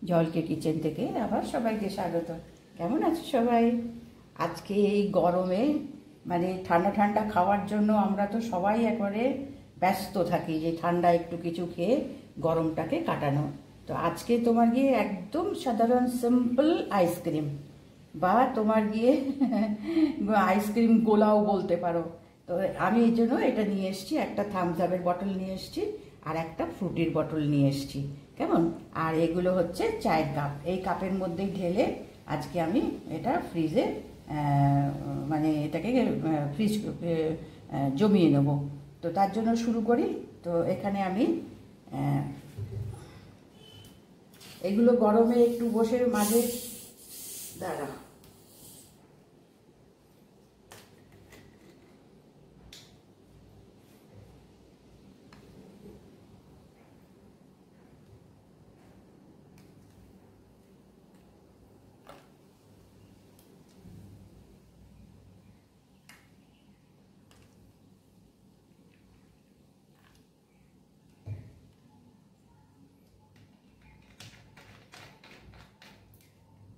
জলকে কিচেন থেকে আবার সবাইকে স্বাগত। কেমন আছো সবাই? আজকে এই গরমে মানে ঠান্ডা ঠান্ডা খাওয়ার জন্য আমরা তো সবাই একবারে ব্যস্ত থাকি যে ঠান্ডা একটু কিছু খেয়ে গরমটাকে কাটানো। তো আজকে তোমার গিয়ে একদম সাধারণ সিম্পল আইসক্রিম, বা তোমার গিয়ে আইসক্রিম গোলাও বলতে পারো। তো আমি এই জন্য এটা নিয়ে এসেছি, একটা থামস আপের বটল নিয়ে এসেছি আর একটা ফ্রুটির বটল নিয়ে এসেছি। কেমন? আর এগুলো হচ্ছে চায়ের কাপ। এই কাপের মধ্যেই ঢেলে আজকে আমি এটা ফ্রিজে মানে এটাকে ফ্রিজ জমিয়ে নেব। তো তার জন্য শুরু করি। তো এখানে আমি এগুলো গরমে একটু বসে মাঝে দাঁড়া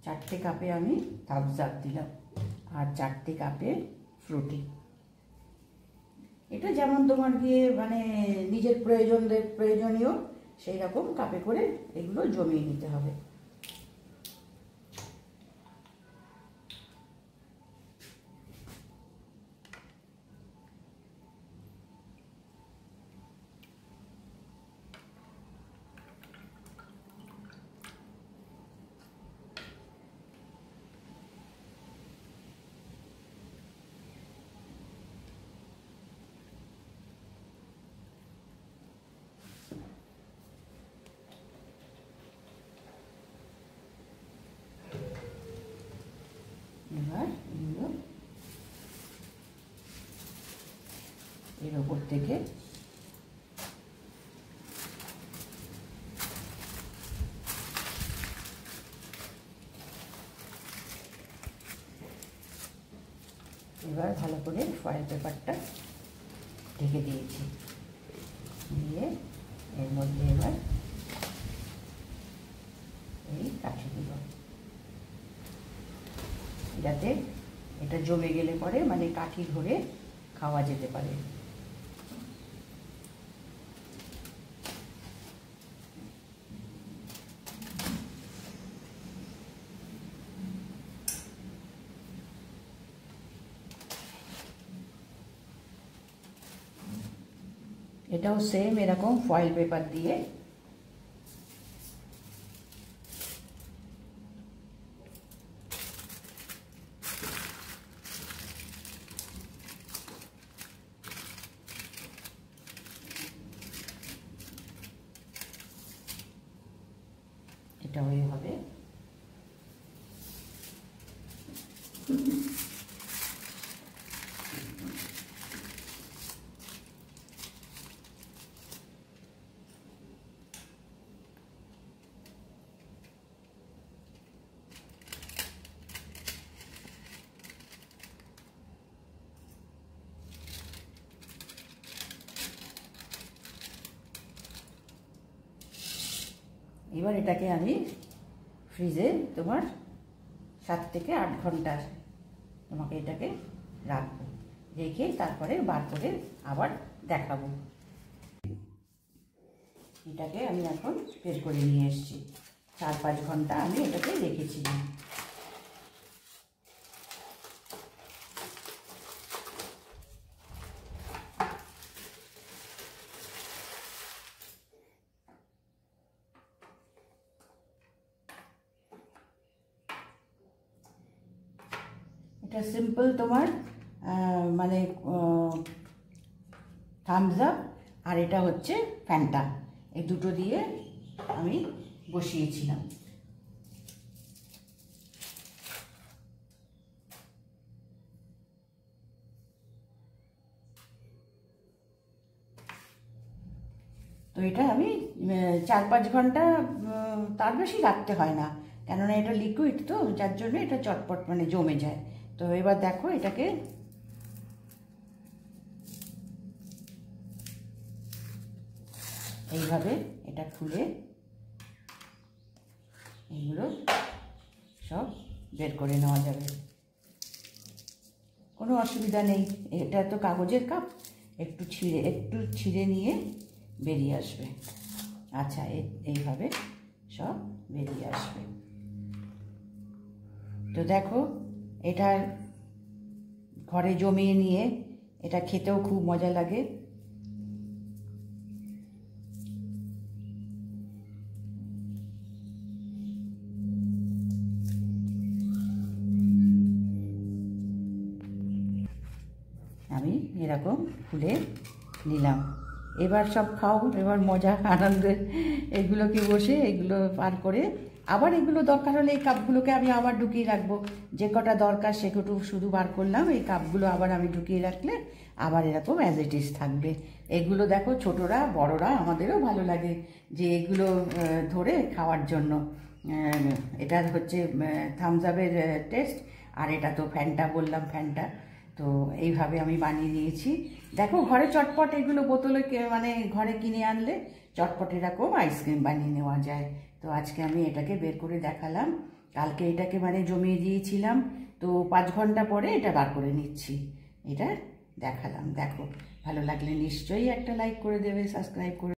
চারটে কাপে আমি থামস আপ দিলাম আর চারটে কাপে ফ্রুটি। এটা যেমন তোমার গিয়ে মানে নিজের প্রয়োজনীয় সেই রকম কাপে করে এগুলো জমিয়ে নিতে হবে। এবার এগুলো এর ওপর থেকে এবার ভালো করে ফয়েল পেপারটা ঢেকে দিয়েছি, দিয়ে এর মধ্যে এবার এই কাঠি দিব, যাতে এটা জমে গেলে পরে মানে কাঠি ধরে খাওয়া যেতে পারে। এটাও সেম এরকম ফয়েল পেপার দিয়ে এটাও এইভাবে এবার এটাকে আমি ফ্রিজে তোমার 7 থেকে 8 ঘন্টা তোমাকে এটাকে রাখবো, রেখে তারপরে বার করে আবার দেখাবো। এটাকে আমি এখন বের করে নিয়ে এসেছি, 4-5 ঘন্টা আমি এটাকে রেখেছিলাম। এটা সিম্পল তোমার মানে থামস আপ, আর এটা হচ্ছে ফ্যান্টা, এই দুটো দিয়ে আমি বসিয়েছিলাম। তো এটা আমি 4-5 ঘন্টা, তার বেশি রাখতে হয় না, কেননা এটা লিকুইড তো, যার জন্য এটা চটপট মানে জমে যায়। তো এবার দেখো এটাকে এইভাবে এটা খুলে এগুলো সব বের করে নেওয়া যাবে, কোনো অসুবিধা নেই। এটা তো কাগজের কাপ, একটু ছিঁড়ে নিয়ে বেরিয়ে আসবে। আচ্ছা, এইভাবে সব বেরিয়ে আসবে। তো দেখো, এটা ঘরে জমিয়ে নিয়ে এটা খেতেও খুব মজা লাগে। আমি এরকম খুলে নিলাম। এবার সব খাও, এবার মজা আনন্দে এগুলোকে বসে এগুলো পার করে আবার এগুলো দরকার হলে এই কাপগুলোকে আমি আবার ঢুকিয়ে রাখবো। যে কটা দরকার সে কটু শুধু বার করলাম, এই কাপগুলো আবার আমি ঢুকিয়ে রাখলে আবার এরকম অ্যাজ ইট ইজ থাকবে। এগুলো দেখো, ছোটরা বড়রা আমাদেরও ভালো লাগে যে এগুলো ধরে খাওয়ার জন্য। এটা হচ্ছে থামস আপের টেস্ট, আর এটা তো ফ্যান্টা বললাম, ফ্যান্টা। তো এইভাবে আমি বানিয়ে নিয়েছি। দেখো, ঘরে চটপট এগুলো বোতলে মানে ঘরে কিনে আনলে চটপট এরকম আইসক্রিম বানিয়ে নেওয়া যায়। তো আজকে আমি এটাকে বের করে দেখালাম। কালকে এটাকে মানে জমিয়ে দিয়েছিলাম, তো 5 ঘন্টা পরে এটা বার করে নিচ্ছি। এটা দেখালাম। দেখো, ভালো লাগলে নিশ্চয়ই একটা লাইক করে দেবে, সাবস্ক্রাইব করে